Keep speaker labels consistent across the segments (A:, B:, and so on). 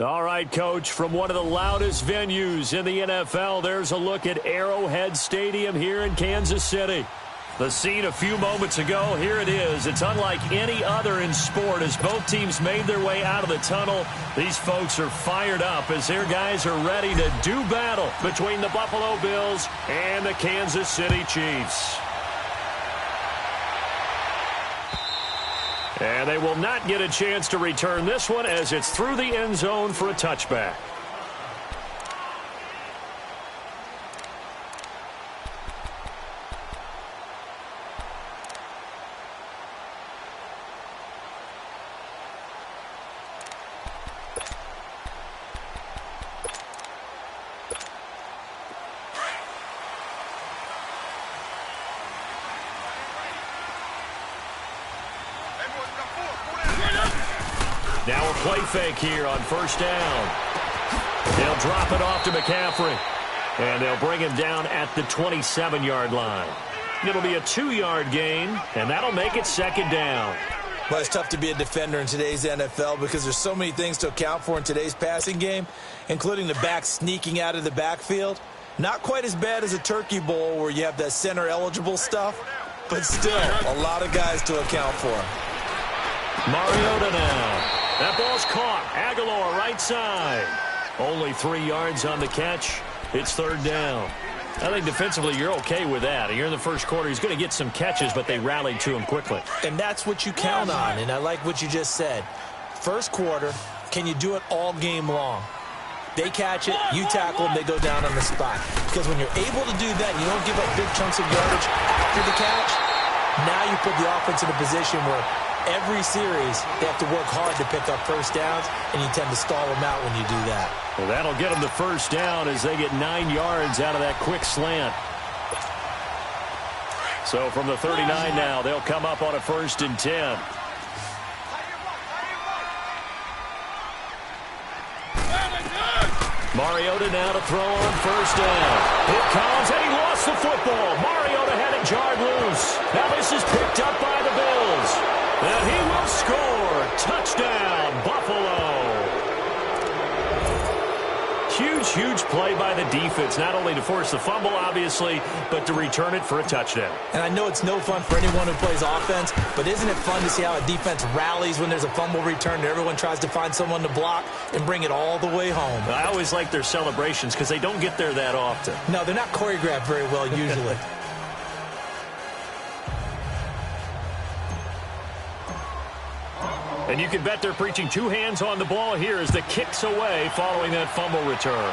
A: All right, Coach, from one of the loudest venues in the NFL, there's a look at Arrowhead Stadium here in Kansas City. The scene a few moments ago, here it is. It's unlike any other in sport as both teams made their way out of the tunnel. These folks are fired up as their guys are ready to do battle between the Buffalo Bills and the Kansas City Chiefs. And they will not get a chance to return this one as it's through the end zone for a touchback. Now a play fake here on first down. They'll drop it off to McCaffrey. And they'll bring him down at the 27-yard line. It'll be a 2-yard gain, and that'll make it second down.
B: Well, it's tough to be a defender in today's NFL because there's so many things to account for in today's passing game, including the back sneaking out of the backfield. Not quite as bad as a turkey bowl where you have that center-eligible stuff, but still a lot of guys to account for.
A: Mariota now. That ball's caught. Aguilar right side. Only 3 yards on the catch. It's third down. I think defensively you're okay with that. Here in the first quarter, he's going to get some catches, but they rallied to him quickly.
B: And that's what you count on, and I like what you just said. First quarter, can you do it all game long? They catch it, you tackle them, they go down on the spot. Because when you're able to do that, you don't give up big chunks of yardage after the catch, now you put the offense in a position where every series, they have to work hard to pick up first downs, and you tend to stall them out when you do that.
A: Well, that'll get them the first down as they get 9 yards out of that quick slant. So from the 39 now, they'll come up on a 1st and 10. Mariota now to throw on first down. Here comes, and he lost the football. Mariota had it jarred loose. Now this is picked up by the Bills. And he will score. Touchdown, Buffalo. Huge play by the defense, not only to force the fumble, obviously, but to return it for a touchdown.
B: And I know it's no fun for anyone who plays offense, but isn't it fun to see how a defense rallies when there's a fumble return and everyone tries to find someone to block and bring it all the way home?
A: I always like their celebrations because they don't get there that often.
B: No, they're not choreographed very well usually.
A: And you can bet they're preaching 2 hands on the ball here as the kick's away following that fumble return.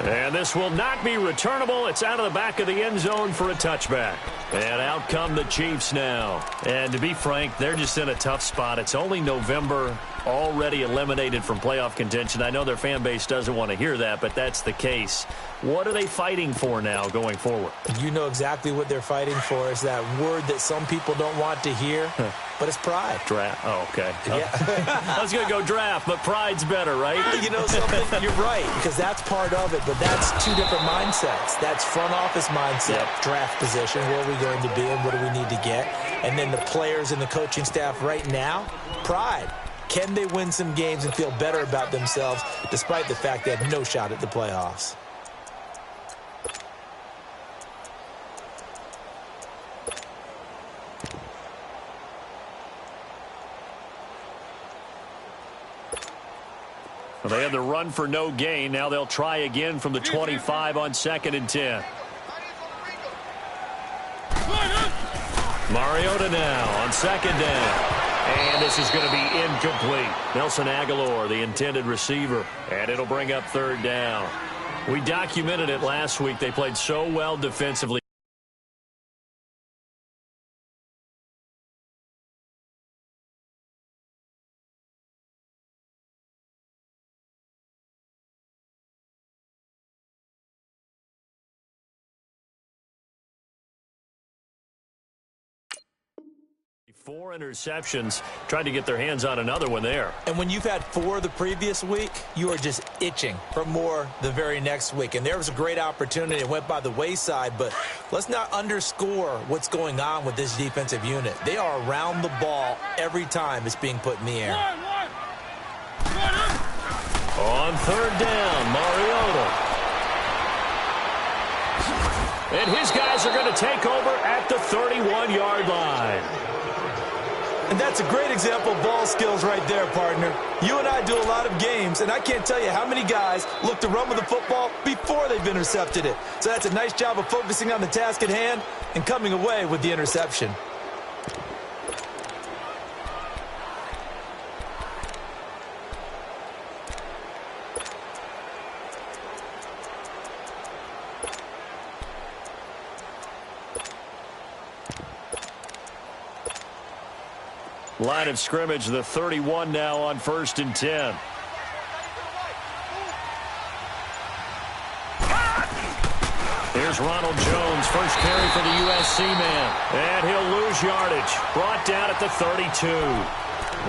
A: And this will not be returnable. It's out of the back of the end zone for a touchback. And out come the Chiefs now. And to be frank, they're just in a tough spot. It's only November, already eliminated from playoff contention. I know their fan base doesn't want to hear that, but that's the case. What are they fighting for now going forward?
B: You know exactly what they're fighting for. Is that word that some people don't want to hear, but it's pride.
A: Draft. Oh, okay.
B: Yeah.
A: I was going to go draft, but pride's better, right?
B: You know something? You're right, because that's part of it, but that's 2 different mindsets. That's front office mindset, draft position, where are we going to be and what do we need to get? And then the players and the coaching staff right now, pride. Can they win some games and feel better about themselves despite the fact they had no shot at the playoffs?
A: Well, they had the run for no gain. Now they'll try again from the 25 on 2nd and 10. Mariota now on 2nd down. And this is going to be incomplete. Nelson Aguilar, the intended receiver. And it'll bring up 3rd down. We documented it last week. They played so well defensively. Four interceptions, trying to get their hands on another one there.
B: And when you've had 4 the previous week, you are just itching for more the very next week. And there was a great opportunity. It went by the wayside, but let's not underscore what's going on with this defensive unit. They are around the ball every time it's being put in the air.
A: On third down, Mariota. And his guys are going to take over at the 31-yard line.
B: And that's a great example of ball skills right there, partner. You and I do a lot of games, and I can't tell you how many guys look to run with the football before they've intercepted it. So that's a nice job of focusing on the task at hand and coming away with the interception.
A: Line of scrimmage, the 31 now on 1st and 10. Here's Ronald Jones, first carry for the USC man. And he'll lose yardage. Brought down at the 32.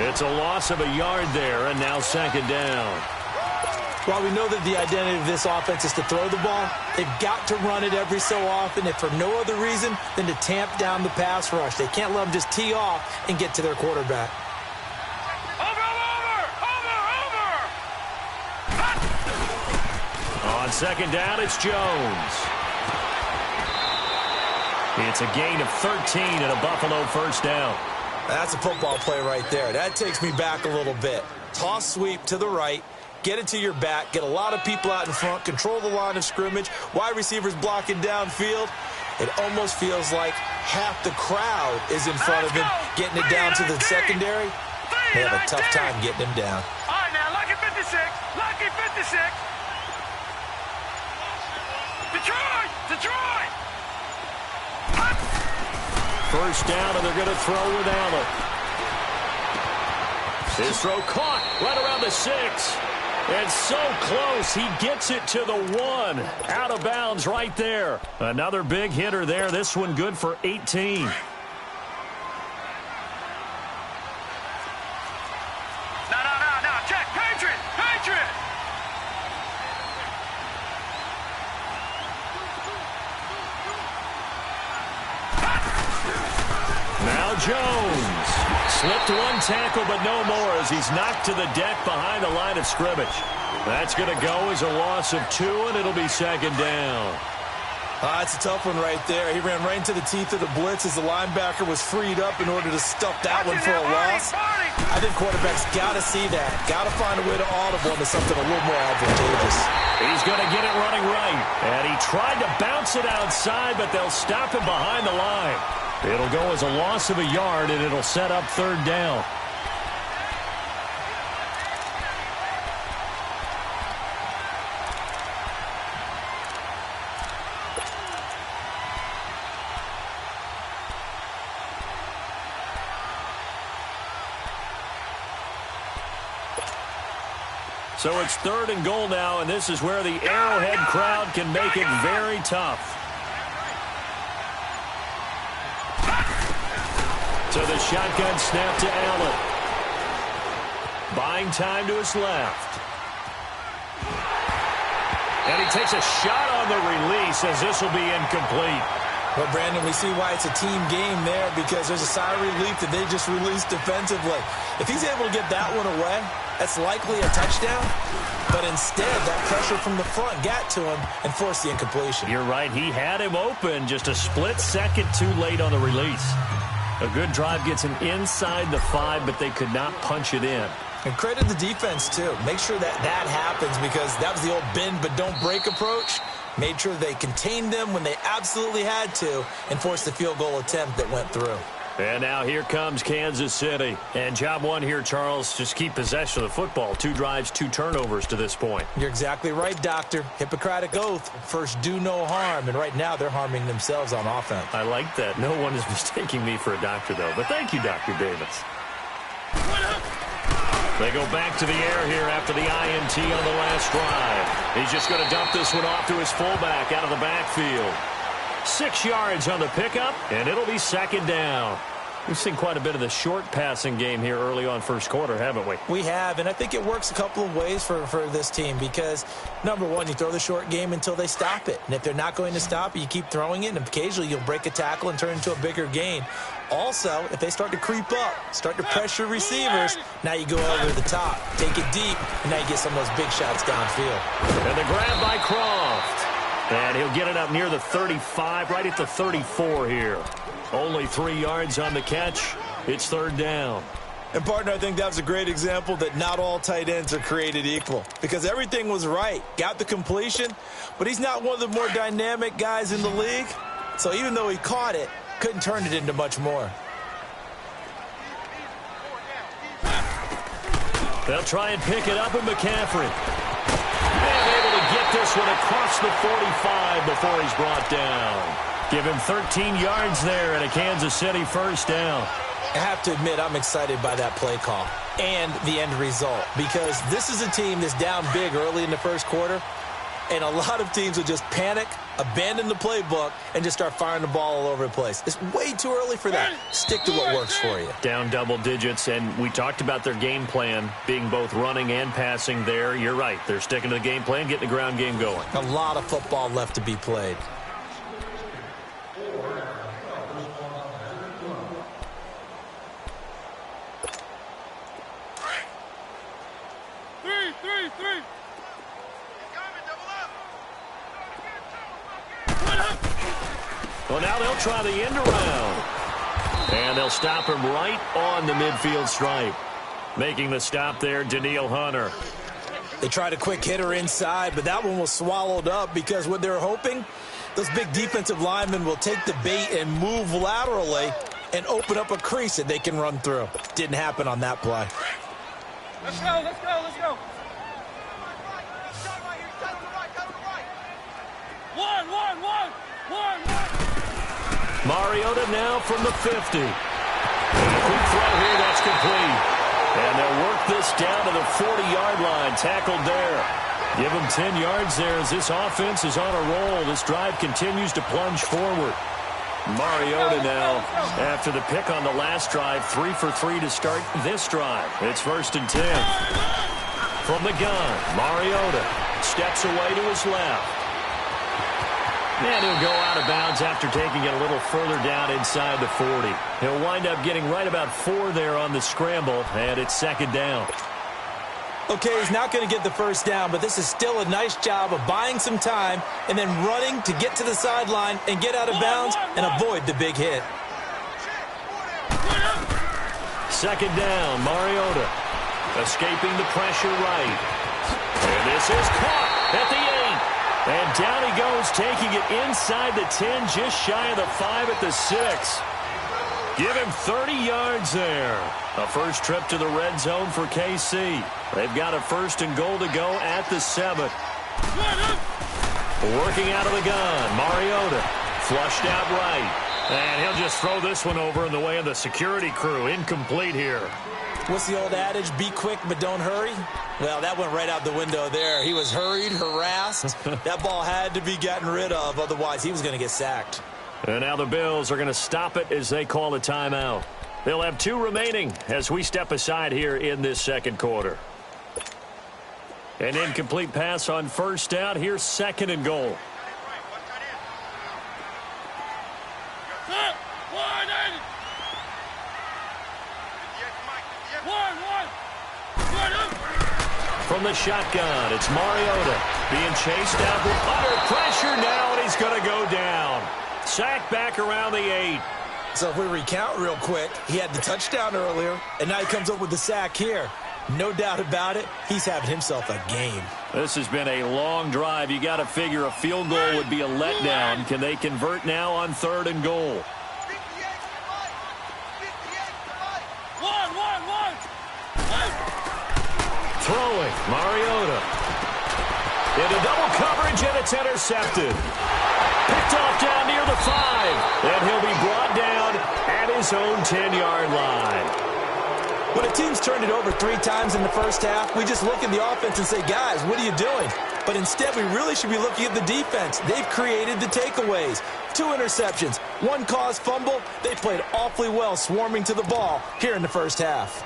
A: It's a loss of a yard there, and now 2nd down.
B: While we know that the identity of this offense is to throw the ball, they've got to run it every so often, if for no other reason than to tamp down the pass rush. They can't let them just tee off and get to their quarterback.
A: On 2nd down, it's Jones. It's a gain of 13 and a Buffalo 1st down.
B: That's a football play right there. That takes me back a little bit. Toss sweep to the right. Get it to your back, get a lot of people out in front, control the line of scrimmage, wide receivers blocking downfield. It almost feels like half the crowd is in front of him, getting it down to the secondary. They have a tough time getting him down.
C: All right, now, lucky 56, lucky 56. Detroit!
A: 1st down, and they're going to throw with Allen. His throw caught right around the 6. And so close, he gets it to the 1. Out of bounds right there. Another big hitter there. This one good for 18.
C: No, check, Patriot.
A: Now Jones. Slipped one tackle, but no more as he's knocked to the deck behind the line of scrimmage. That's going to go as a loss of 2, and it'll be 2nd down.
B: That's a tough one right there. He ran right into the teeth of the blitz as the linebacker was freed up in order to stuff that one for a loss. I think quarterbacks got to see that. Got to find a way to audible into something a little more advantageous.
A: He's going to get it running right. And he tried to bounce it outside, but they'll stop him behind the line. It'll go as a loss of a yard, and it'll set up 3rd down. So it's 3rd and goal now, and this is where the Arrowhead crowd can make it very tough. So the shotgun snap to Allen. Buying time to his left. And he takes a shot on the release as this will be incomplete.
B: Well, Brandon, we see why it's a team game there because there's a sigh of relief that they just released defensively. If he's able to get that one away, that's likely a touchdown. But instead, that pressure from the front got to him and forced the incompletion.
A: You're right. He had him open just a split second too late on the release. A good drive gets him inside the 5, but they could not punch it in.
B: And credit the defense, too. Make sure that that happens because that was the old bend but don't break approach. Made sure they contained them when they absolutely had to and forced the field goal attempt that went through.
A: And now here comes Kansas City. And job one here, Charles, just keep possession of the football. 2 drives, 2 turnovers to this point.
B: You're exactly right, Doctor. Hippocratic oath. First, do no harm. And right now, they're harming themselves on offense.
A: I like that. No one is mistaking me for a doctor, though. But thank you, Dr. Davis. They go back to the air here after the INT on the last drive. He's just going to dump this one off to his fullback out of the backfield. 6 yards on the pickup, and it'll be 2nd down. We've seen quite a bit of the short passing game here early on first quarter, haven't we?
B: We have, and I think it works a couple of ways for this team because, number one, you throw the short game until they stop it. And if they're not going to stop it, you keep throwing it, and occasionally you'll break a tackle and turn it into a bigger gain. Also, if they start to creep up, start to pressure receivers, now you go over the top, take it deep, and now you get some of those big shots downfield.
A: And the grab by Croft. And he'll get it up near the 35, right at the 34 here. Only 3 yards on the catch. It's third down.
B: And, partner, I think that was a great example that not all tight ends are created equal because everything was right. Got the completion, but he's not one of the more dynamic guys in the league. So even though he caught it, couldn't turn it into much more.
A: They'll try and pick it up with McCaffrey. And able to get this one across the 45 before he's brought down. Give him 13 yards there and a Kansas City first down.
B: I have to admit, I'm excited by that play call and the end result because this is a team that's down big early in the first quarter, and a lot of teams will just panic, abandon the playbook, and just start firing the ball all over the place. It's way too early for that. Stick to what works for you.
A: Down double digits, and we talked about their game plan being both running and passing there. You're right. They're sticking to the game plan, getting the ground game going.
B: A lot of football left to be played.
A: Well, now they'll try the end around. And they'll stop him right on the midfield stripe. Making the stop there, Danielle Hunter.
B: They tried a quick hitter inside, but that one was swallowed up because what they're hoping, those big defensive linemen will take the bait and move laterally and open up a crease that they can run through. Didn't happen on that play.
C: Let's go, let's go, let's go. One.
A: Mariota now from the 50. And a quick throw here, that's complete. And they'll work this down to the 40-yard line, tackled there. Give them 10 yards there as this offense is on a roll. This drive continues to plunge forward. Mariota now, after the pick on the last drive, 3 for 3 to start this drive. It's 1st and 10. From the gun, Mariota steps away to his left. And he'll go out of bounds after taking it a little further down inside the 40. He'll wind up getting right about 4 there on the scramble, and it's 2nd down.
B: Okay, he's not going to get the first down, but this is still a nice job of buying some time and then running to get to the sideline and get out of bounds and avoid the big hit.
A: 2nd down, Mariota escaping the pressure right. And this is caught at the 8. And down he goes, taking it inside the 10, just shy of the 5 at the 6. Give him 30 yards there. A first trip to the red zone for KC. They've got a 1st and goal to go at the 7. Working out of the gun, Mariota flushed out right. And he'll just throw this one over in the way of the security crew. Incomplete here.
B: What's the old adage? Be quick, but don't hurry. Well, that went right out the window there. He was hurried, harassed. That ball had to be gotten rid of. Otherwise, he was going to get sacked.
A: And now the Bills are going to stop it as they call a timeout. They'll have 2 remaining as we step aside here in this 2nd quarter. An incomplete pass on 1st down. Here's 2nd and goal. From the shotgun, it's Mariota being chased out with utter pressure now, and he's going to go down. Sacked back around the 8.
B: So if we recount real quick, he had the touchdown earlier, and now he comes up with the sack here. No doubt about it, he's having himself a game.
A: This has been a long drive. You got to figure a field goal would be a letdown. Can they convert now on 3rd and goal? Throwing, Mariota. Into double coverage, and it's intercepted. Picked off down near the 5. And he'll be brought down at his own 10-yard line.
B: When a team's turned it over 3 times in the first half, we just look at the offense and say, guys, what are you doing? But instead, we really should be looking at the defense. They've created the takeaways. 2 interceptions, 1 caused fumble. They played awfully well swarming to the ball here in the first half.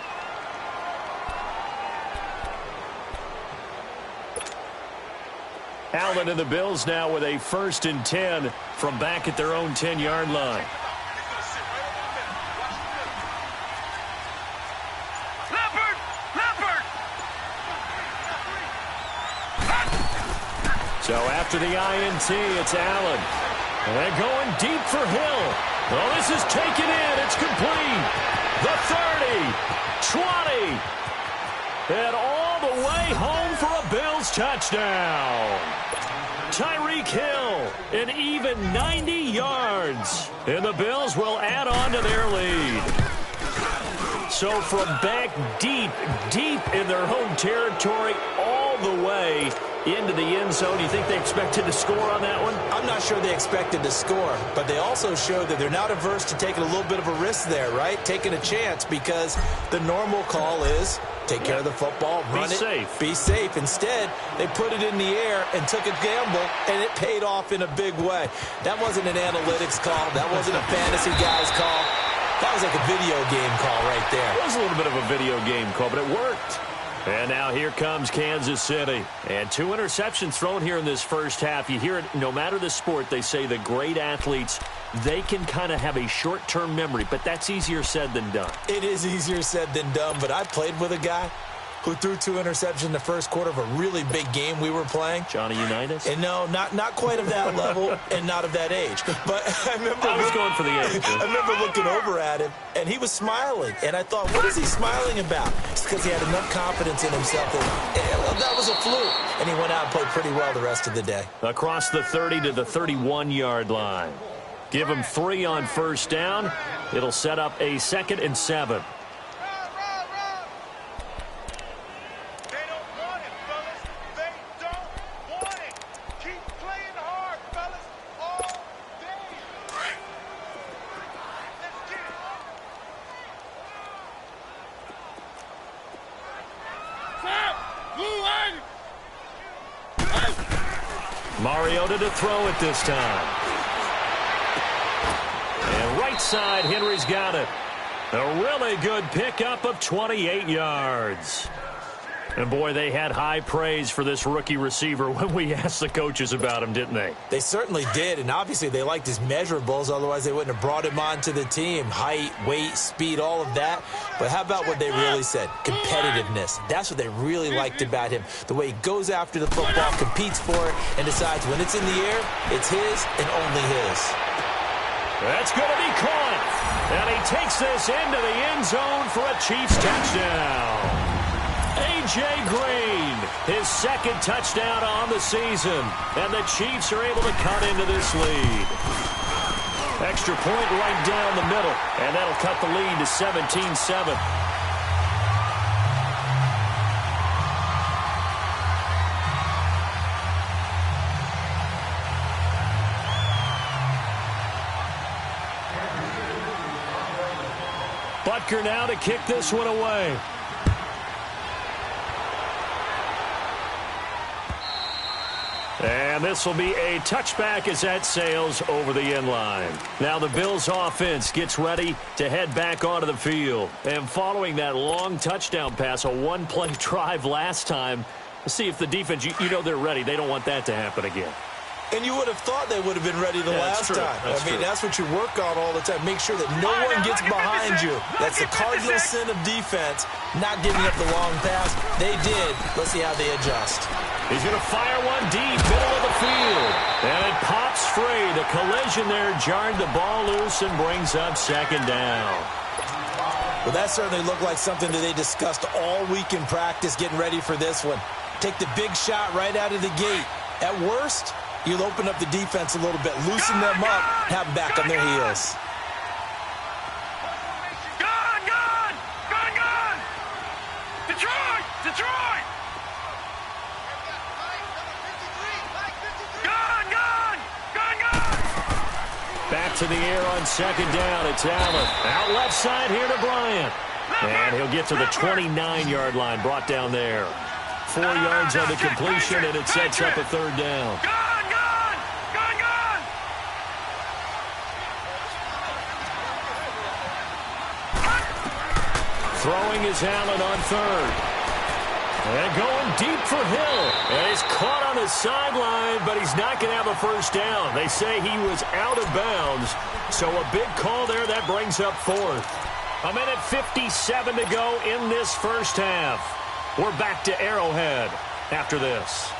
A: Allen and the Bills now with a 1st and 10 from back at their own 10-yard line. So after the INT, it's Allen. And they're going deep for Hill. Oh, this is taken in. It's complete. The 30, 20, and all the way home for a Bills touchdown. Tyreek Hill, an even 90 yards. And the Bills will add on to their lead. So from back deep, deep in their home territory, all the way into the end zone. You think they expected to score on that one?
B: I'm not sure they expected to score, but they also showed that they're not averse to taking a little bit of a risk there, right? Taking a chance, because the normal call is take care of the football, run it, be safe. Instead, they put it in the air and took a gamble, and it paid off in a big way. That wasn't an analytics call. That wasn't a fantasy guy's call. That was like a video game call right there.
A: It was a little bit of a video game call, but it worked. And now here comes Kansas City. And 2 interceptions thrown here in this first half. You hear it, no matter the sport, they say the great athletes, they can kind of have a short-term memory, but that's easier said than done.
B: It is easier said than done, but I played with a guy who threw 2 interceptions in the first quarter of a really big game we were playing.
A: Johnny Unitas?
B: And no, not quite of that level and not of that age. But I
A: was going for the age.
B: I remember looking over at him, and he was smiling. And I thought, what is he smiling about? It's because he had enough confidence in himself that was a fluke. And he went out and played pretty well the rest of the day.
A: Across the 30 to the 31-yard line. Give him 3 on first down. It'll set up a 2nd and 7. Mariota to throw it this time. And right side, Henry's got it. A really good pickup of 28 yards. And, boy, they had high praise for this rookie receiver when we asked the coaches about him, didn't they?
B: They certainly did, and obviously they liked his measurables. Otherwise, they wouldn't have brought him onto the team. Height, weight, speed, all of that. But how about what they really said? Competitiveness. That's what they really liked about him. The way he goes after the football, competes for it, and decides when it's in the air, it's his and only his.
A: That's going to be caught. And he takes this into the end zone for a Chiefs touchdown. A.J. Green, his 2nd touchdown on the season. And the Chiefs are able to cut into this lead. Extra point right down the middle. And that'll cut the lead to 17-7. Butker now to kick this one away. And this will be a touchback as that sails over the end line. Now the Bills offense gets ready to head back onto the field. And following that long touchdown pass, a 1-play drive last time, let's see if the defense, you know they're ready. They don't want that to happen again.
B: And you would have thought they would have been ready the last time. That's what you work on all the time. Make sure that no one gets behind you. That's the cardinal sin of defense, not giving up the long pass. They did. Let's see how they adjust.
A: He's going to fire one deep, middle of the field. And it pops free. The collision there jarred the ball loose and brings up 2nd down.
B: Well, that certainly looked like something that they discussed all week in practice getting ready for this one. Take the big shot right out of the gate. At worst, you'll open up the defense a little bit, loosen them up, have them back on their heels.
C: Gone! Detroit! Gone!
A: Back to the air on 2nd down. It's Allen. Out left side here to Bryant. And he'll get to the 29-yard line, brought down there. 4 yards on the completion, and it sets up a third down. Throwing is Allen on third. And going deep for Hill. And he's caught on the sideline, but he's not going to have a first down. They say he was out of bounds. So a big call there. That brings up fourth. 1:57 to go in this first half. We're back to Arrowhead after this.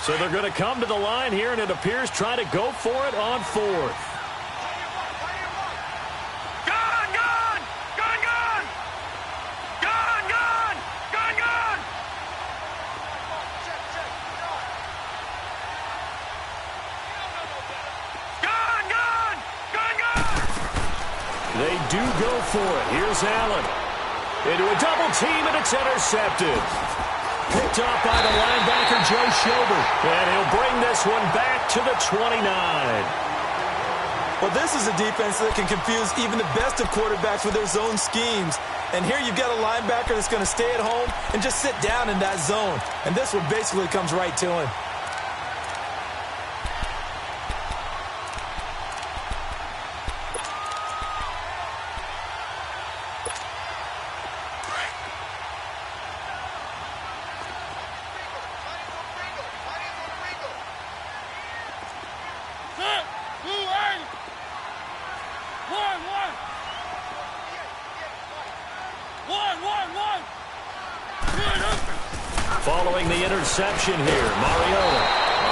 A: So they're going to come to the line here, and it appears try to go for it on fourth. They do go for it. Here's Allen. Into a double team, and it's intercepted. Picked off by the linebacker, Joe Schobert. And he'll bring this one back to the 29.
B: Well, this is a defense that can confuse even the best of quarterbacks with their zone schemes. And here you've got a linebacker that's going to stay at home and just sit down in that zone. And this one basically comes right to him.
A: Following the interception here, Mariota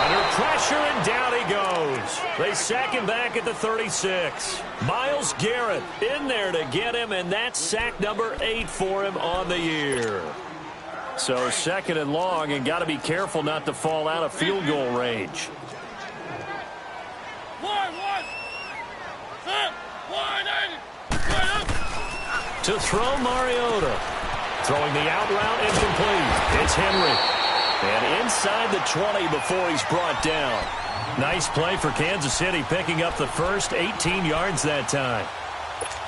A: under pressure, and down he goes. They sack him back at the 36. Myles Garrett in there to get him, and that's sack number 8 for him on the year. So second and long, and got to be careful not to fall out of field goal range. To throw, Mariota. Throwing the out route, incomplete. It's Henry. And inside the 20 before he's brought down. Nice play for Kansas City, picking up the first 18 yards that time.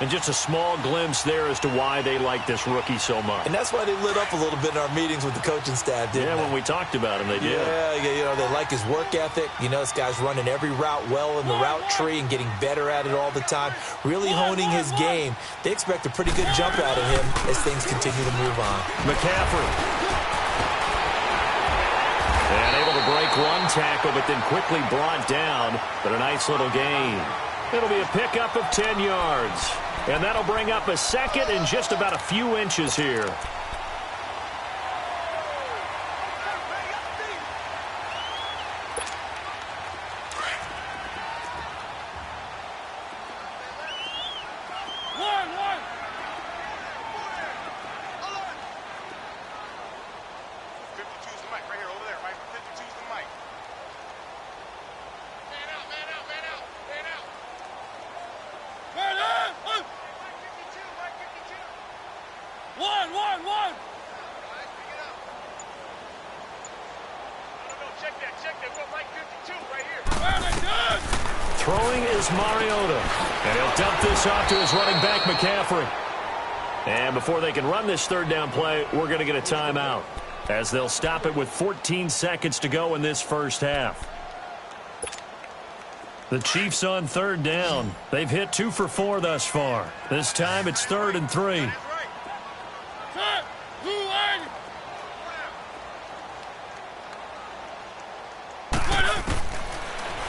A: And just a small glimpse there as to why they like this rookie so much.
B: And that's why they lit up a little bit in our meetings with the coaching staff, didn't they?
A: When we talked about him, they did.
B: Yeah, they like his work ethic. This guy's running every route well in the route tree and getting better at it all the time, really honing his game. They expect a pretty good jump out of him as things continue to move on.
A: McCaffrey. And able to break one tackle, but then quickly brought down. But a nice little gain. It'll be a pickup of 10 yards. And that'll bring up a second and just about a few inches here. Throwing is Mariota. And he'll dump this off to his running back, McCaffrey. And before they can run this third down play, we're going to get a timeout, as they'll stop it with 14 seconds to go in this first half. The Chiefs on third down. They've hit 2 for 4 thus far. This time it's 3rd and 3.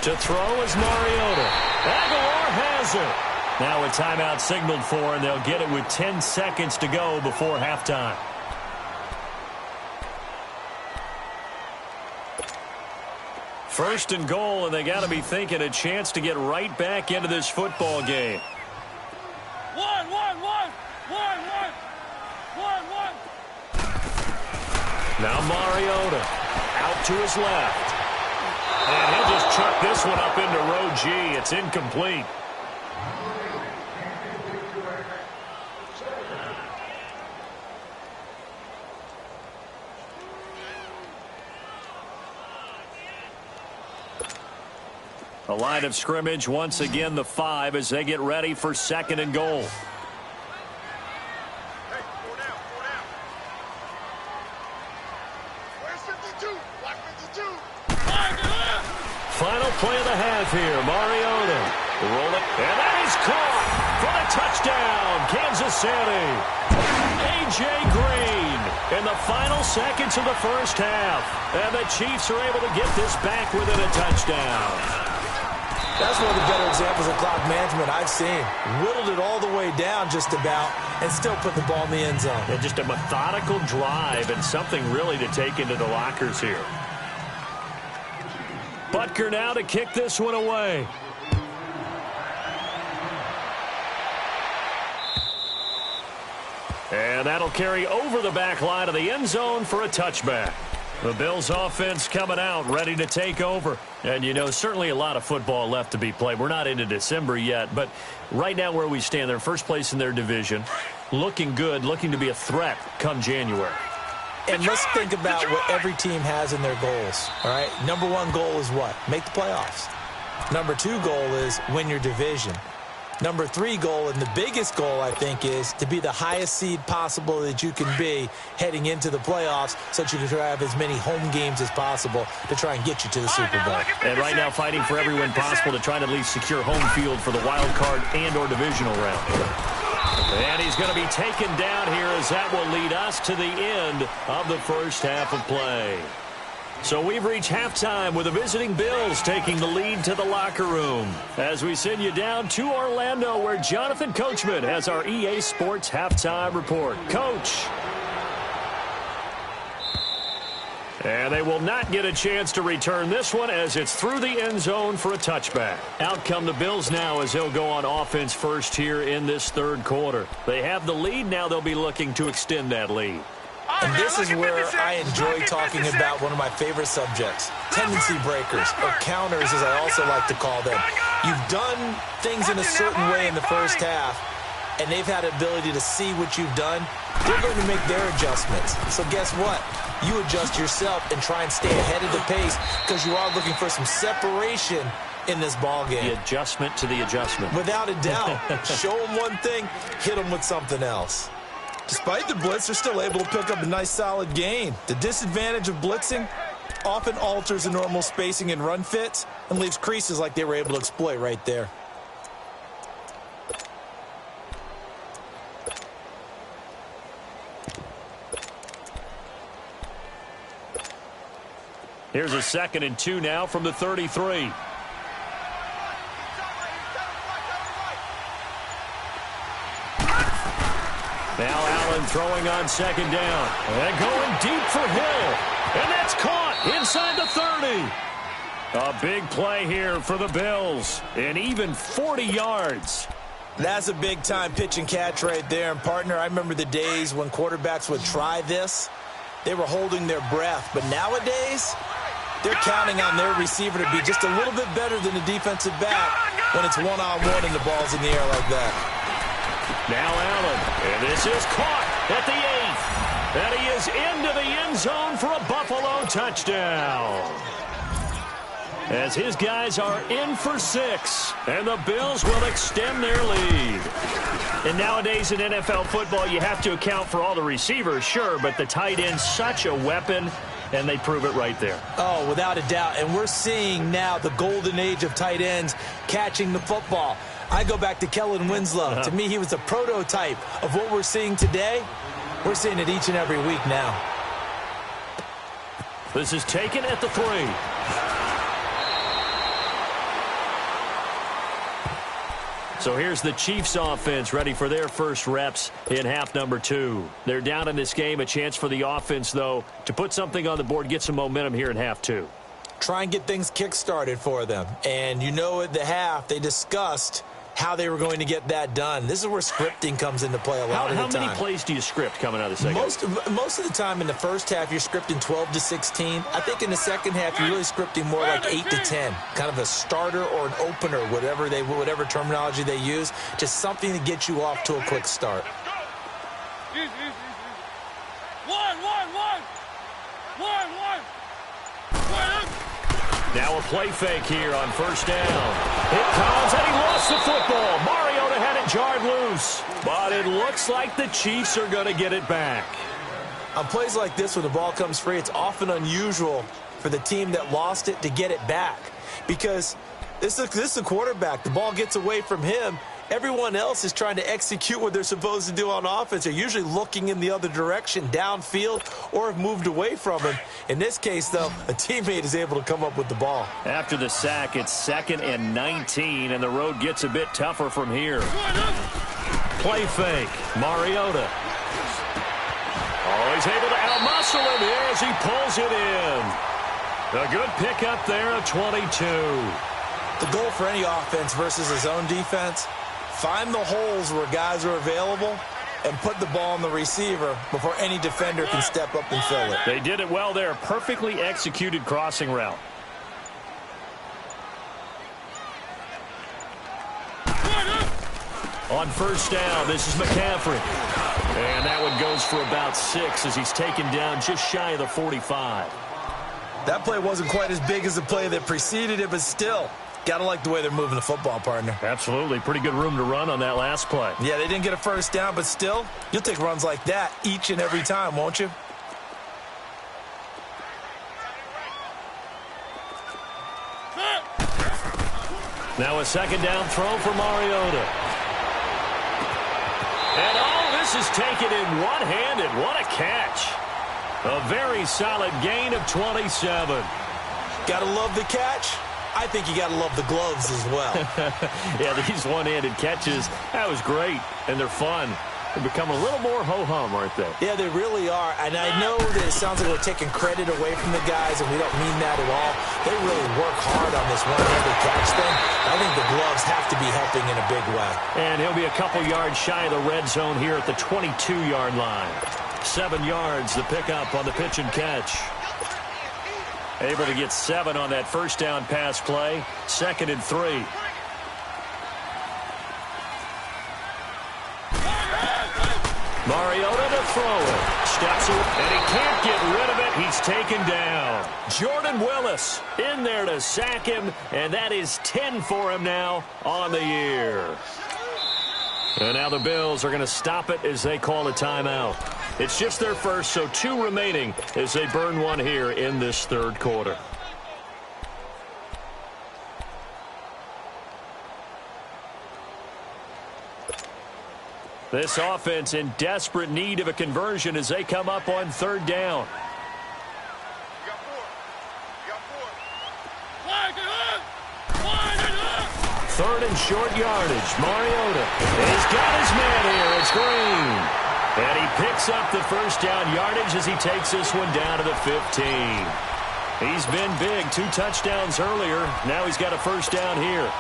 A: To throw is Mariota. Aguilar has it. Now a timeout signaled for, and they'll get it with 10 seconds to go before halftime. First and goal, and they got to be thinking a chance to get right back into this football game.
C: One.
A: Now Mariota out to his left. And he'll just chuck this one up into row G. It's incomplete. The line of scrimmage, once again, the 5 as they get ready for 2nd and goal. Final play of the half here. Mariota. Roll it. And that is caught for the touchdown. Kansas City. A.J. Green in the final seconds of the first half. And the Chiefs are able to get this back within a touchdown.
B: That's one of the better examples of clock management I've seen. Whittled it all the way down just about and still put the ball in the end zone.
A: And just a methodical drive and something really to take into the lockers here. Butker now to kick this one away. And that'll carry over the back line of the end zone for a touchback. The Bills offense coming out, ready to take over. And, you know, certainly a lot of football left to be played. We're not into December yet, but right now where we stand, they're first place in their division. Looking good, looking to be a threat come January.
B: And let's think about what every team has in their goals, all right? Number 1 goal is what? Make the playoffs. Number 2 goal is win your division. Number 3 goal, and the biggest goal, I think, is to be the highest seed possible that you can be heading into the playoffs so that you can have as many home games as possible to try and get you to the Super Bowl.
A: And right now fighting for every win possible to try to at least secure home field for the wild card and or divisional round. And he's going to be taken down here as that will lead us to the end of the first half of play. So we've reached halftime with the visiting Bills taking the lead to the locker room. As we send you down to Orlando where Jonathan Coachman has our EA Sports halftime report. Coach. And they will not get a chance to return this one as it's through the end zone for a touchback. Out come the Bills now as they'll go on offense first here in this third quarter. They have the lead. Now they'll be looking to extend that lead.
B: And this is where I enjoy talking about one of my favorite subjects, tendency breakers, or counters as I also like to call them. You've done things in a certain way in the first half, and they've had the ability to see what you've done. They're going to make their adjustments. So guess what? You adjust yourself and try and stay ahead of the pace because you are looking for some separation in this ball game.
A: The adjustment to the adjustment.
B: Without a doubt. Show them one thing, hit them with something else. Despite the blitz, they're still able to pick up a nice solid gain. The disadvantage of blitzing often alters the normal spacing and run fits and leaves creases like they were able to exploit right there.
A: Here's a 2nd and 2 now from the 33. Now Allen throwing on 2nd down. And going deep for Hill. And that's caught inside the 30. A big play here for the Bills. And even 40 yards.
B: That's a big-time pitch and catch right there. And, partner, I remember the days when quarterbacks would try this. They were holding their breath. But nowadays, they're counting on their receiver to be just a little bit better than the defensive back when it's one-on-one and the ball's in the air like that.
A: Now Allen, and this is caught at the 8th. And he is into the end zone for a Buffalo touchdown. As his guys are in for 6, and the Bills will extend their lead. And nowadays in NFL football, you have to account for all the receivers, sure, but the tight end's such a weapon, and they prove it right there.
B: Oh, without a doubt. And we're seeing now the golden age of tight ends catching the football. I go back to Kellen Winslow. To me, he was the prototype of what we're seeing today. We're seeing it each and every week now.
A: This is taken at the 3. So here's the Chiefs offense ready for their first reps in half number 2. They're down in this game. A chance for the offense, though, to put something on the board, get some momentum here in half 2.
B: Try and get things kick-started for them. And you know at the half, they discussed how they were going to get that done. This is where scripting comes into play a lot of the time.
A: How many plays do you script coming out of the second?
B: Most of the time in the first half, you're scripting 12 to 16. I think in the second half, you're really scripting more like 8 to 10. Kind of a starter or an opener, whatever terminology they use. Just something to get you off to a quick start.
A: Now a play fake here on first down. It comes, and he lost the football. Mariota had it jarred loose. But it looks like the Chiefs are going to get it back.
B: On plays like this, when the ball comes free, it's often unusual for the team that lost it to get it back. Because this is a quarterback. The ball gets away from him. Everyone else is trying to execute what they're supposed to do on offense. They're usually looking in the other direction, downfield, or have moved away from him. In this case, though, a teammate is able to come up with the ball.
A: After the sack, it's 2nd and 19, and the road gets a bit tougher from here. Play fake. Mariota. Oh, he's able to outmuscle him here as he pulls it in. A good pickup there, a 22.
B: The goal for any offense versus his own defense, find the holes where guys are available and put the ball on the receiver before any defender can step up and fill it.
A: They did it well there. Perfectly executed crossing route. On first down, this is McCaffrey. And that one goes for about 6 as he's taken down just shy of the 45.
B: That play wasn't quite as big as the play that preceded it, but still, gotta like the way they're moving the football, partner.
A: Absolutely. Pretty good room to run on that last play.
B: Yeah, they didn't get a first down, but still, you'll take runs like that each and every time, won't you?
A: Now a second down throw for Mariota. And all this is taken in one-handed. What a catch. A very solid gain of 27.
B: Gotta love the catch. I think you gotta love the gloves as well.
A: Yeah, these one-handed catches, that was great, and they're fun. They become a little more ho-hum, aren't they?
B: Yeah, they really are. And I know that it sounds like we're taking credit away from the guys, and we don't mean that at all. They really work hard on this one-handed catch thing. I think the gloves have to be helping in a big way. And
A: he'll be a couple yards shy of the red zone here at the 22-yard line. 7 yards, the pickup on the pitch and catch. Able to get 7 on that first down pass play. 2nd and 3. Mariota to throw it. Steps it, and he can't get rid of it. He's taken down. Jordan Willis in there to sack him, and that is 10 for him now on the year. And now the Bills are going to stop it as they call a timeout. It's just their first, so 2 remaining as they burn one here in this third quarter. This offense in desperate need of a conversion as they come up on 3rd down. Third and short yardage. Mariota. He's got his man here. It's Green. And he picks up the first down yardage as he takes this one down to the 15. He's been big. 2 touchdowns earlier. Now he's got a first down here.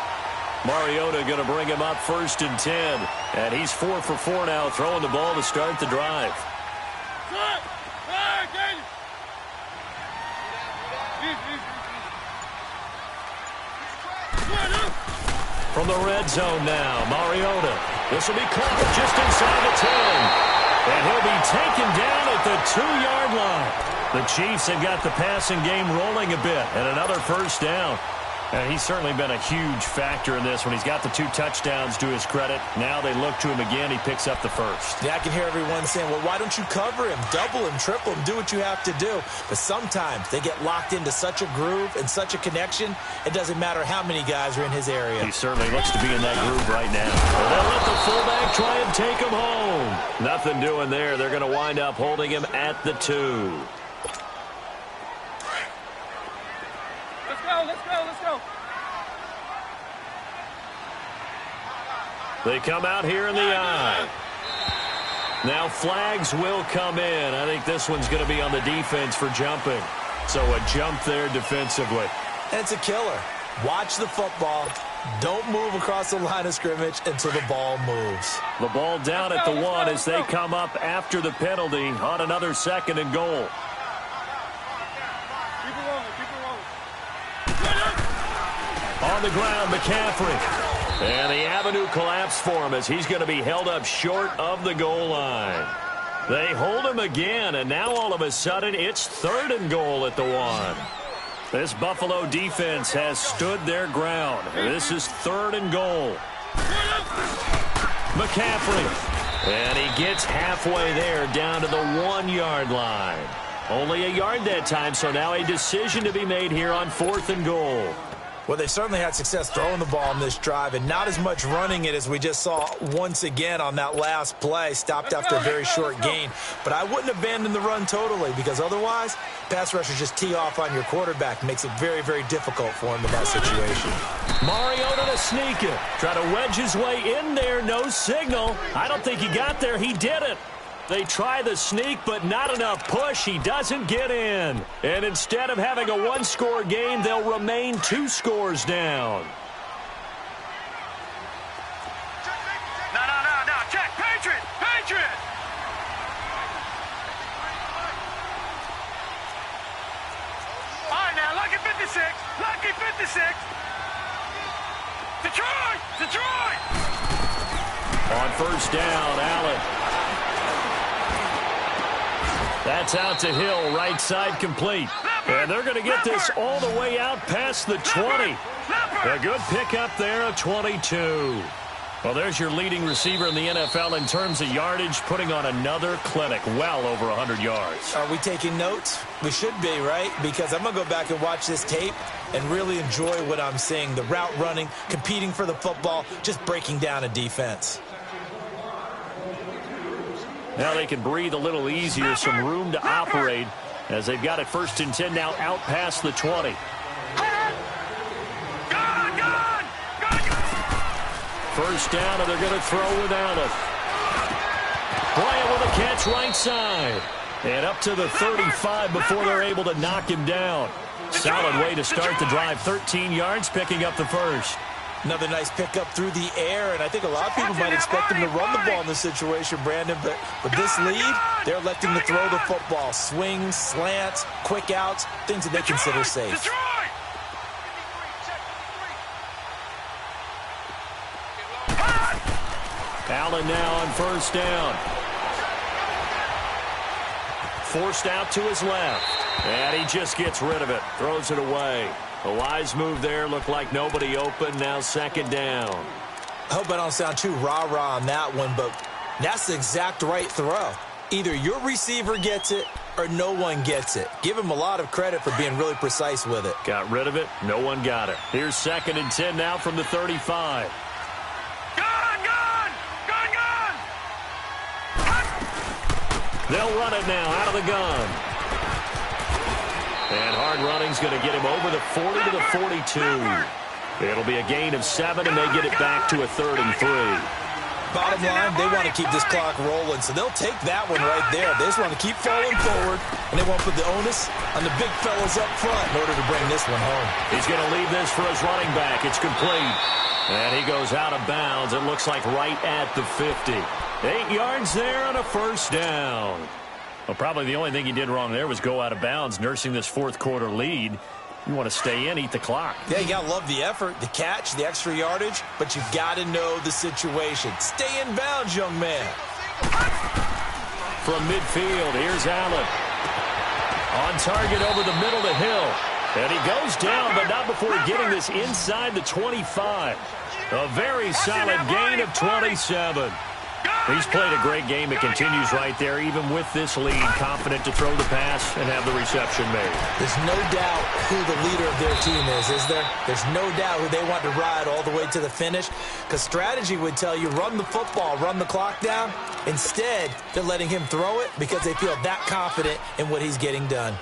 A: Mariota going to bring him up 1st and 10. And he's 4 for 4 now, throwing the ball to start the drive. From the red zone now, Mariota. This will be caught just inside the 10. And he'll be taken down at the 2-yard line. The Chiefs have got the passing game rolling a bit. And another first down. And he's certainly been a huge factor in this when he's got the 2 touchdowns to his credit. Now they look to him again. He picks up the first.
B: Yeah, I can hear everyone saying, well, why don't you cover him, double him, triple him, do what you have to do. But sometimes they get locked into such a groove and such a connection, it doesn't matter how many guys are in his area.
A: He certainly looks to be in that groove right now. They'll let the fullback try and take him home. Nothing doing there. They're going to wind up holding him at the 2. They come out here in the eye. Now flags will come in. I think this one's going to be on the defense for jumping. So a jump there defensively.
B: It's a killer. Watch the football. Don't move across the line of scrimmage until the ball moves.
A: The ball down at the 1 as they come up after the penalty on another 2nd and goal. On the ground, McCaffrey. And the avenue collapsed for him as he's going to be held up short of the goal line. They hold him again, and now all of a sudden it's 3rd and goal at the 1. This Buffalo defense has stood their ground. This is 3rd and goal. McCaffrey. And he gets halfway there down to the 1-yard line. Only a yard that time, so now a decision to be made here on 4th and goal.
B: Well, they certainly had success throwing the ball on this drive and not as much running it as we just saw once again on that last play, stopped after a very short gain. But I wouldn't abandon the run totally because otherwise, pass rushers just tee off on your quarterback. Makes it very, very difficult for him in that situation.
A: Mariota to sneak it. Try to wedge his way in there. No signal. I don't think he got there. He did it. They try the sneak, but not enough push. He doesn't get in. And instead of having a 1-score game, they'll remain 2 scores down.
C: No. Check. Patriot. All right, now, lucky 56. Detroit.
A: On 1st down, Allen. That's out to Hill, right side complete. And they're going to get this all the way out past the 20. A good pickup there, a 22. Well, there's your leading receiver in the NFL in terms of yardage, putting on another clinic, well over 100 yards.
B: Are we taking notes? We should be, right? Because I'm going to go back and watch this tape and really enjoy what I'm seeing. The route running, competing for the football, just breaking down a defense.
A: Now they can breathe a little easier, some room to operate as they've got it 1st and 10 now out past the 20.
C: Gone!
A: 1st down, and they're going to throw without it. Bryant with a catch right side. And up to the 35 before they're able to knock him down. Solid way to start the drive. 13 yards, picking up the 1st.
B: Another nice pickup through the air, and I think a lot of people might expect him to run the ball in this situation, Brandon, but with this lead, they're electing to throw the football. Swings, slants, quick outs, things that they consider safe.
A: Allen now on 1st down. Forced out to his left, and he just gets rid of it, throws it away. A wise move there. Looked like nobody open. Now 2nd down.
B: I hope I don't sound too rah-rah on that one, but that's the exact right throw. Either your receiver gets it or no one gets it. Give him a lot of credit for being really precise with it.
A: Got rid of it. No one got it. Here's 2nd and 10 now from the 35.
C: Gone!
A: They'll run it now out of the gun. And hard running's going to get him over the 40 to the 42. It'll be a gain of 7, and they get it back to a 3rd and 3.
B: Bottom line, they want to keep this clock rolling, so they'll take that one right there. They just want to keep falling forward, and they want to put the onus on the big fellas up front in order to bring this one home.
A: He's going to leave this for his running back. It's complete. And he goes out of bounds. It looks like right at the 50. 8 yards there on a 1st down. Well, probably the only thing he did wrong there was go out of bounds, nursing this 4th quarter lead. You want to stay in, eat the clock.
B: Yeah, you got to love the effort, the catch, the extra yardage, but you've got to know the situation. Stay in bounds, young man.
A: From midfield, here's Allen. On target over the middle to Hill. And he goes down, but not before getting this inside the 25. A very solid gain of 27. He's played a great game. It continues right there, even with this lead, confident to throw the pass and have the reception made.
B: There's no doubt who the leader of their team is there? There's no doubt who they want to ride all the way to the finish, because strategy would tell you run the football, run the clock down. Instead, they're letting him throw it because they feel that confident in what he's getting done.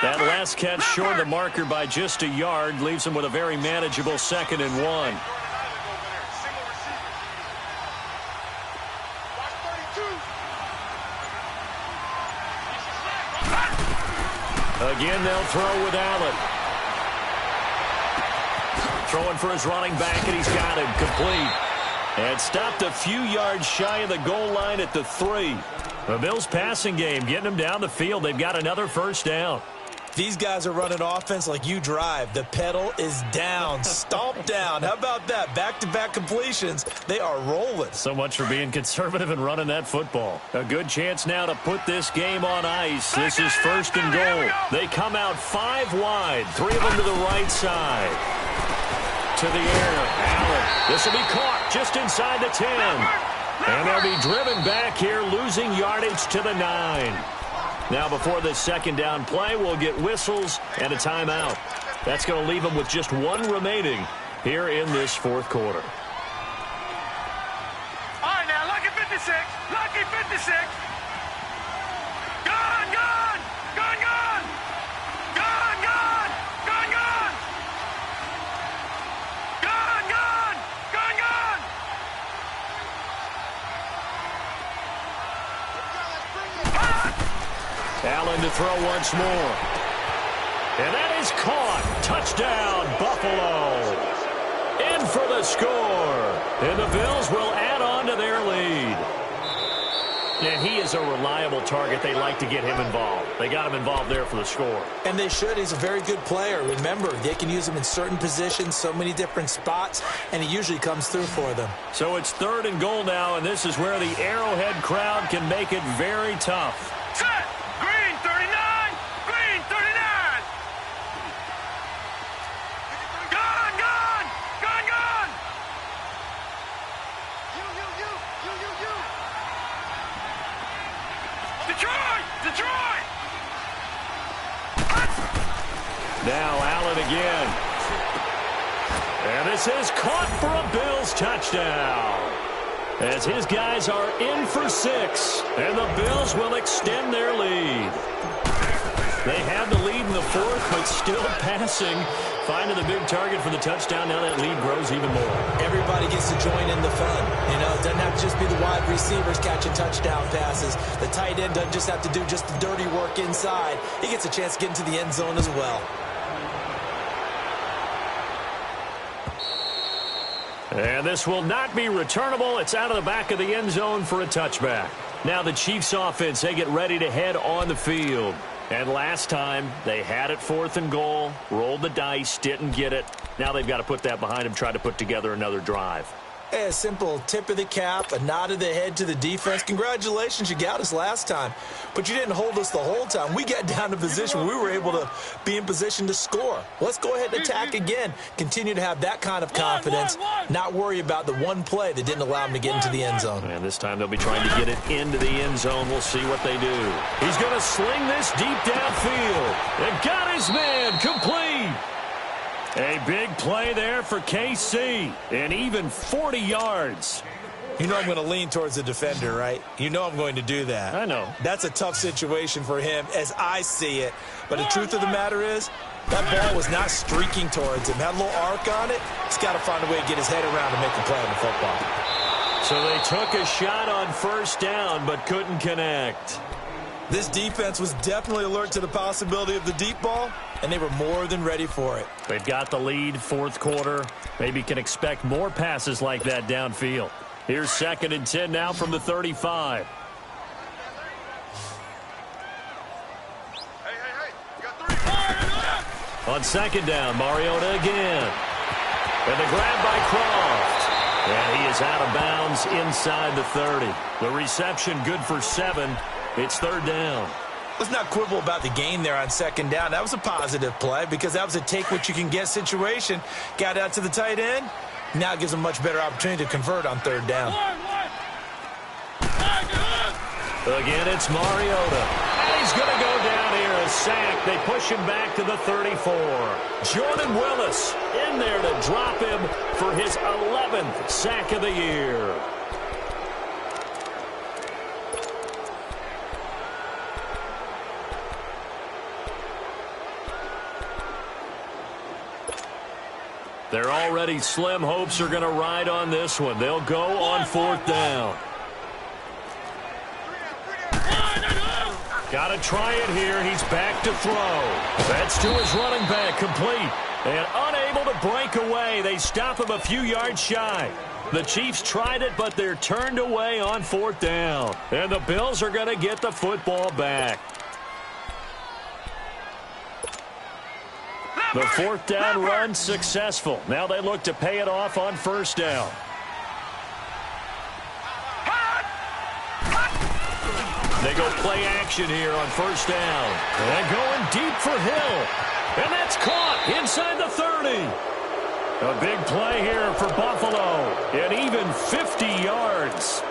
A: That last catch short of the marker by just a yard leaves him with a very manageable 2nd and 1. Again, they'll throw with Allen. Throwing for his running back, and he's got him complete. And stopped a few yards shy of the goal line at the 3. The Bills' passing game getting them down the field. They've got another 1st down.
B: These guys are running offense like you drive. The pedal is down, stomp down. How about that? Back-to-back completions. They are rolling.
A: So much for being conservative and running that football. A good chance now to put this game on ice. This is first and goal. They come out 5 wide, 3 of them to the right side. To the air, Allen. This will be caught just inside the 10. And they'll be driven back here, losing yardage to the 9. Now, before this second down play, we'll get whistles and a timeout. That's going to leave them with just 1 remaining here in this fourth quarter.
C: All right, now, lucky 56. Lucky 56. Gone, gone. Gone, gone. Gone, gone. Gone, gone. Gone, gone. Gone, gone.
A: Allen to throw once more. And that is caught. Touchdown, Buffalo. In for the score. And the Bills will add on to their lead. And he is a reliable target. They like to get him involved. They got him involved there for the score.
B: And they should. He's a very good player. Remember, they can use him in certain positions, so many different spots, and he usually comes through for them.
A: So it's third and goal now, and this is where the Arrowhead crowd can make it very tough.
C: Set. Green 39. Green 39. Gone, gone. Gone, gone. You. Detroit. Detroit.
A: Now Allen again. And this is caught for a Bills touchdown. As his guys are in for 6, and the Bills will extend their lead. They had the lead in the fourth, but still passing. Finding the big target for the touchdown. Now that lead grows even more.
B: Everybody gets to join in the fun. You know, it doesn't have to just be the wide receivers catching touchdown passes. The tight end doesn't just have to do just the dirty work inside. He gets a chance to get into the end zone as well.
A: And this will not be returnable. It's out of the back of the end zone for a touchback. Now the Chiefs offense, they get ready to head on the field. And last time, they had it 4th and goal, rolled the dice, didn't get it. Now they've got to put that behind them, try to put together another drive.
B: A simple tip of the cap, a nod of the head to the defense. Congratulations, you got us last time. But you didn't hold us the whole time. We got down to position where we were able to be in position to score. Let's go ahead and attack again. Continue to have that kind of confidence. Not worry about the one play that didn't allow them to get into the end zone.
A: And this time they'll be trying to get it into the end zone. We'll see what they do. He's going to sling this deep downfield. And got his man complete. A big play there for KC, and even 40 yards.
B: You know I'm going to lean towards the defender, right? You know I'm going to do that.
A: I know.
B: That's a tough situation for him as I see it. But the truth of the matter is, that ball was not streaking towards him. Had a little arc on it. He's got to find a way to get his head around and make the play on the football.
A: So they took a shot on first down, but couldn't connect.
B: This defense was definitely alert to the possibility of the deep ball, and they were more than ready for it.
A: They've got the lead, fourth quarter. Maybe can expect more passes like that downfield. Here's 2nd and 10 now from the 35.
C: Hey. You got 3.
A: On 2nd down, Mariota again. And the grab by Croft. And he is out of bounds inside the 30. The reception good for 7. It's 3rd down.
B: Let's not quibble about the gain there on 2nd down. That was a positive play because that was a take-what-you-can-get situation. Got out to the tight end. Now it gives them a much better opportunity to convert on 3rd down.
A: Again, it's Mariota. And he's going to go down here, a sack. They push him back to the 34. Jordan Willis in there to drop him for his 11th sack of the year. Their already slim hopes are going to ride on this one. They'll go on 4th down. Got to try it here. He's back to throw. That's to his running back, complete. And unable to break away. They stop him a few yards shy. The Chiefs tried it, but they're turned away on 4th down. And the Bills are going to get the football back. The fourth down run successful. Now they look to pay it off on first down. They go play action here on first down. And going deep for Hill. And that's caught inside the 30. A big play here for Buffalo. And even 50 yards.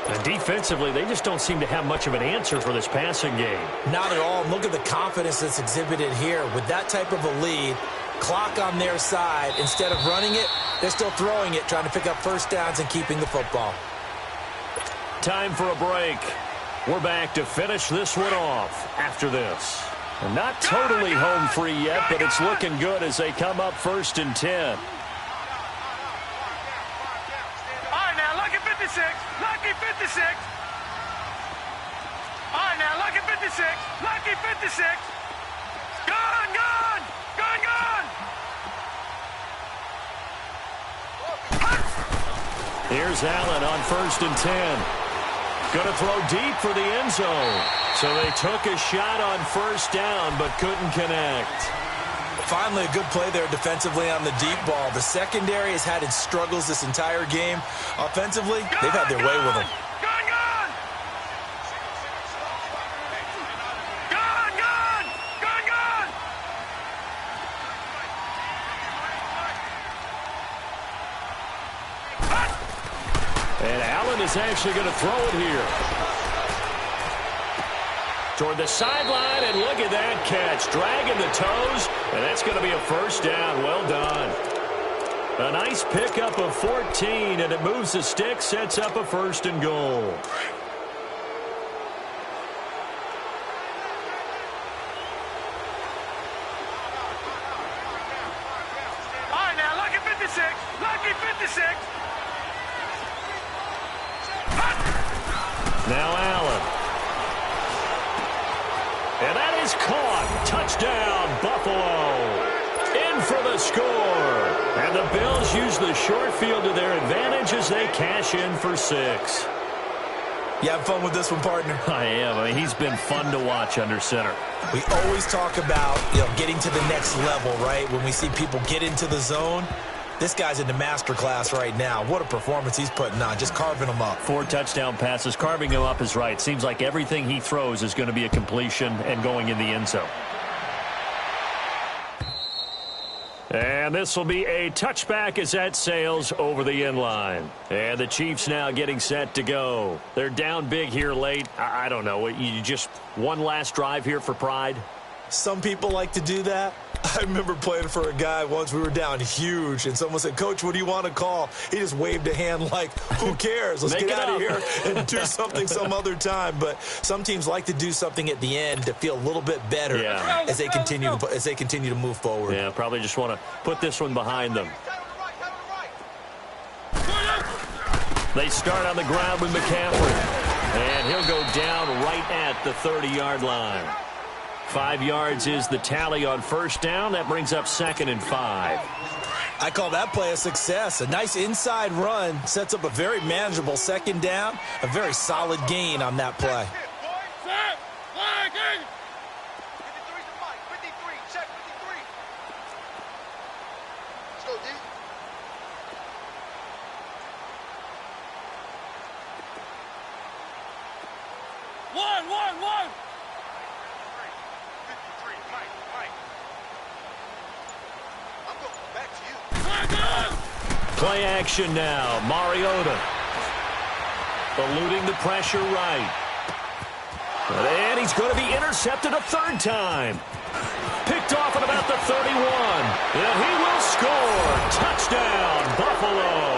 A: And defensively, they just don't seem to have much of an answer for this passing game.
B: Not at all. Look at the confidence that's exhibited here. With that type of a lead, clock on their side, instead of running it, they're still throwing it, trying to pick up first downs and keeping the football.
A: Time for a break. We're back to finish this one off after this. And not totally home free yet, but it's looking good as they come up 1st and 10.
C: Lucky 56. All right, now, lucky 56. Lucky 56. Gone, gone. Gone, gone.
A: Here's Allen on 1st and 10. Going to throw deep for the end zone. So they took a shot on first down, but couldn't connect.
B: Finally, a good play there defensively on the deep ball. The secondary has had its struggles this entire game. Offensively, they've had their way with them.
C: Gone, gone. Gone, gone. Gone, gone.
A: And Allen is actually going to throw it here. Toward the sideline, and look at that catch. Dragging the toes, and that's going to be a first down. Well done. A nice pickup of 14, and it moves the stick, sets up a 1st and goal.
C: All right, now, lucky 56. Lucky 56.
A: Now Allen. And that is caught. Touchdown, Buffalo. In for the score. And the Bills use the short field to their advantage as they cash in for 6.
B: You have fun with this one, partner?
A: I am. I mean, he's been fun to watch under center.
B: We always talk about, getting to the next level, right? When we see people get into the zone. This guy's in the master class right now. What a performance he's putting on, just carving them up.
A: 4 touchdown passes. Carving him up is right. Seems like everything he throws is going to be a completion and going in the end zone. And this will be a touchback as that sails over the end line. And the Chiefs now getting set to go. They're down big here late. I don't know. You just one last drive here for pride?
B: Some people like to do that. I remember playing for a guy once. We were down huge, and someone said, "Coach, what do you want to call?" He just waved a hand like, who cares? Let's get out of here and do something some other time. But some teams like to do something at the end to feel a little bit better as they continue to move forward.
A: Yeah, probably just want to put this one behind them. They start on the ground with McCaffrey, and he'll go down right at the 30-yard line. 5 yards is the tally on first down. That brings up 2nd and 5.
B: I call that play a success. A nice inside run sets up a very manageable 2nd down. A very solid gain on that play.
C: 53, check 53. Let's go, D. One.
A: Play action now. Mariota eluding the pressure right. And he's going to be intercepted a 3rd time. Picked off at about the 31. And he will score. Touchdown, Buffalo.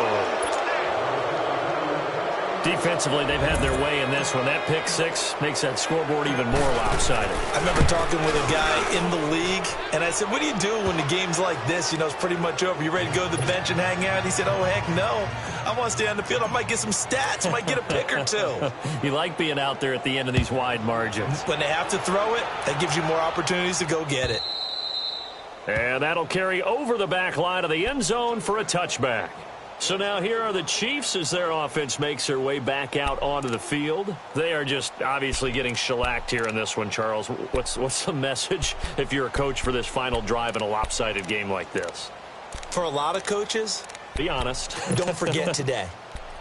A: Defensively, they've had their way in this one. That pick 6 makes that scoreboard even more lopsided.
B: I remember talking with a guy in the league, and I said, what do you do when the game's like this? It's pretty much over. You ready to go to the bench and hang out? He said, oh, heck no. I want to stay on the field. I might get some stats. I might get a pick or 2.
A: You like being out there at the end of these wide margins.
B: When they have to throw it, that gives you more opportunities to go get it.
A: And that'll carry over the back line of the end zone for a touchback. So now here are the Chiefs as their offense makes their way back out onto the field. They are just obviously getting shellacked here in this one, Charles. What's the message if you're a coach for this final drive in a lopsided game like this?
B: For a lot of coaches,
A: be honest.
B: Don't forget today.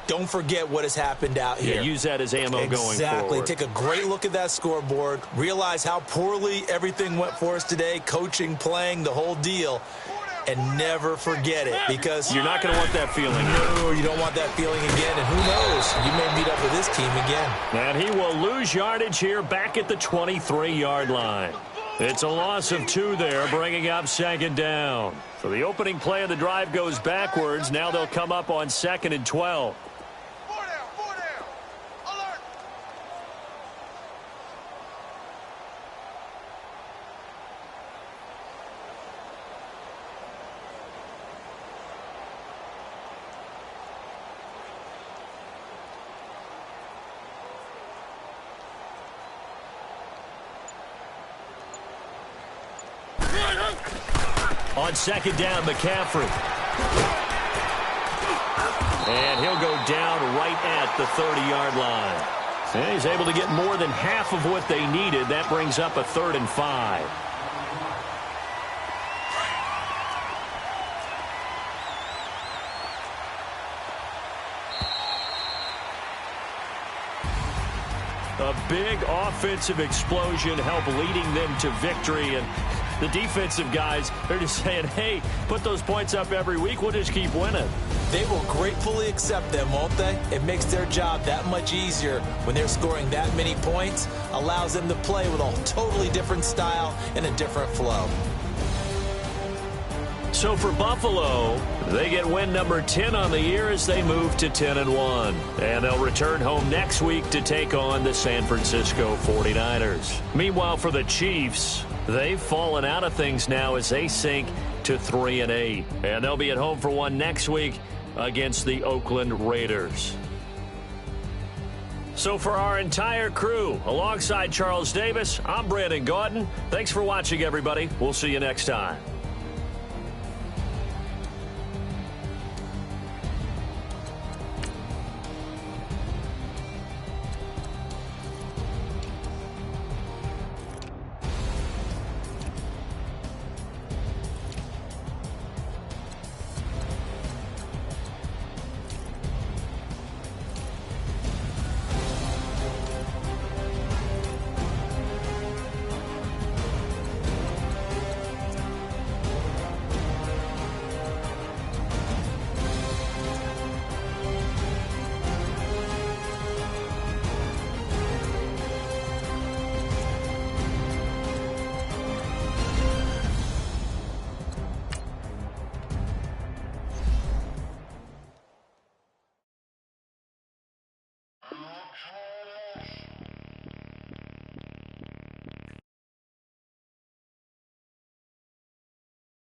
B: Don't forget what has happened out here.
A: Yeah, use that as ammo going forward.
B: Exactly. Take a great look at that scoreboard. Realize how poorly everything went for us today, coaching, playing, the whole deal. And never forget it, because
A: you're not going to want that feeling.
B: No, you don't want that feeling again. And who knows? You may meet up with this team again.
A: And he will lose yardage here back at the 23-yard line. It's a loss of 2 there, bringing up 2nd down. So the opening play of the drive goes backwards. Now they'll come up on 2nd and 12. On 2nd down, McCaffrey. And he'll go down right at the 30-yard line. And he's able to get more than half of what they needed. That brings up a 3rd and 5. A big offensive explosion helped leading them to victory. And the defensive guys, they're just saying, hey, put those points up every week. We'll just keep winning.
B: They will gratefully accept them, won't they? It makes their job that much easier when they're scoring that many points. Allows them to play with a totally different style and a different flow.
A: So for Buffalo, they get win number 10 on the year as they move to 10-1. And they'll return home next week to take on the San Francisco 49ers. Meanwhile, for the Chiefs, they've fallen out of things now as they sink to 3-8. And they'll be at home for one next week against the Oakland Raiders. So for our entire crew, alongside Charles Davis, I'm Brandon Gaudin. Thanks for watching, everybody. We'll see you next time.
C: Okay.